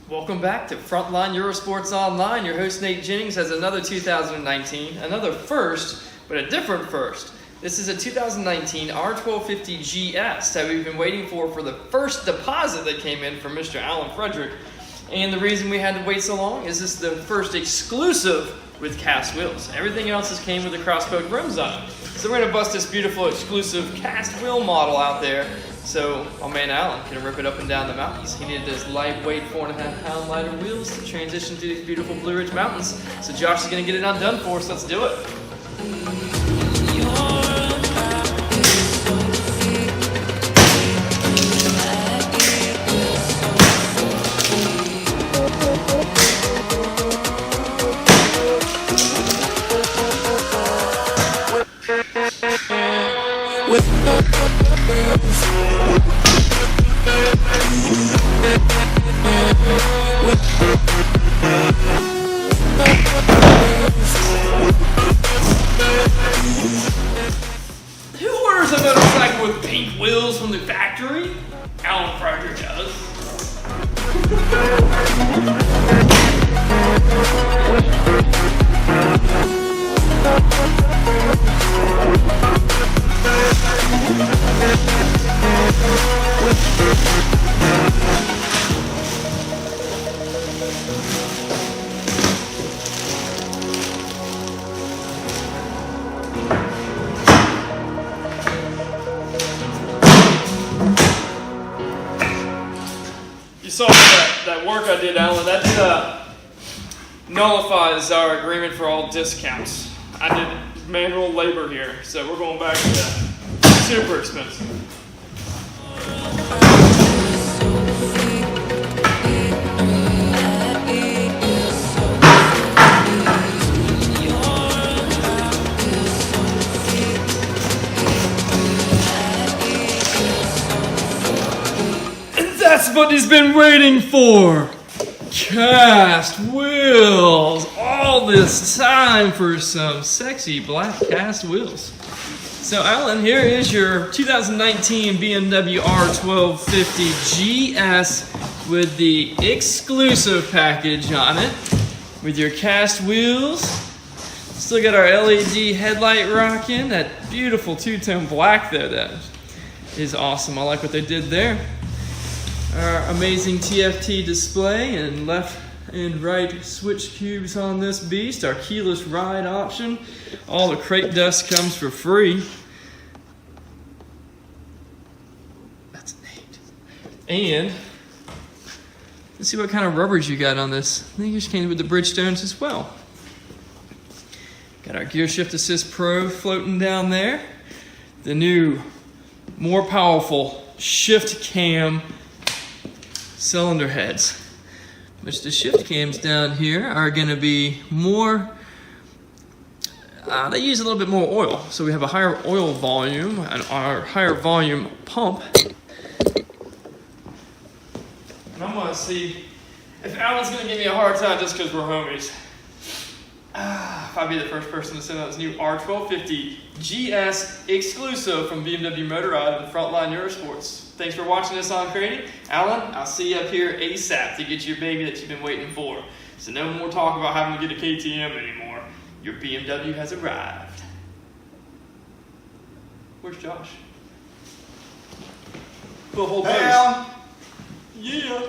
Welcome back to Frontline Eurosports Online. Your host Nate Jennings has another 2019, another first, but a different first. This is a 2019 R1250GS that we've been waiting for the first deposit that came in from Mr. Alan Frederick. And the reason we had to wait so long is this is the first exclusive with cast wheels. Everything else has came with the cross-spoke rims on it. So we're gonna bust this beautiful exclusive cast wheel model out there. So our man Alan can rip it up and down the mountains. He needed those lightweight 4.5 pound lighter wheels to transition through these beautiful Blue Ridge Mountains. So Josh is gonna get it undone for us. Let's do it. Who orders a motorcycle with pink wheels from the factory? Alan Frederick does. You saw that work I did, Alan. That nullifies our agreement for all discounts. I did manual labor here, so we're going back to that. Super expensive. That's what he's been waiting for! Cast wheels! All this time for some sexy black cast wheels. So Alan, here is your 2019 BMW R1250GS with the exclusive package on it, with your cast wheels. Still got our LED headlight rocking, that beautiful two-tone black there, that is awesome. I like what they did there. Our amazing TFT display and left and right switch cubes on this beast. Our keyless ride option. All the crate dust comes for free. That's neat. And let's see what kind of rubbers you got on this. I think yours came with the Bridgestones as well. Got our Gear Shift Assist Pro floating down there. The new, more powerful shift cam cylinder heads, which the shift cams down here are going to be more, they use a little bit more oil, so we have a higher oil volume and our higher volume pump. And I'm going to see if Alan's going to give me a hard time just because we're homies. If I'd be the first person to send out this new R1250GS exclusive from BMW Motorrad and Frontline Eurosports. Thanks for watching this Uncrating. Alan, I'll see you up here ASAP to get your baby that you've been waiting for. So no more talk about having to get a KTM anymore. Your BMW has arrived. Where's Josh? We'll hold Hey, Alan. Yeah.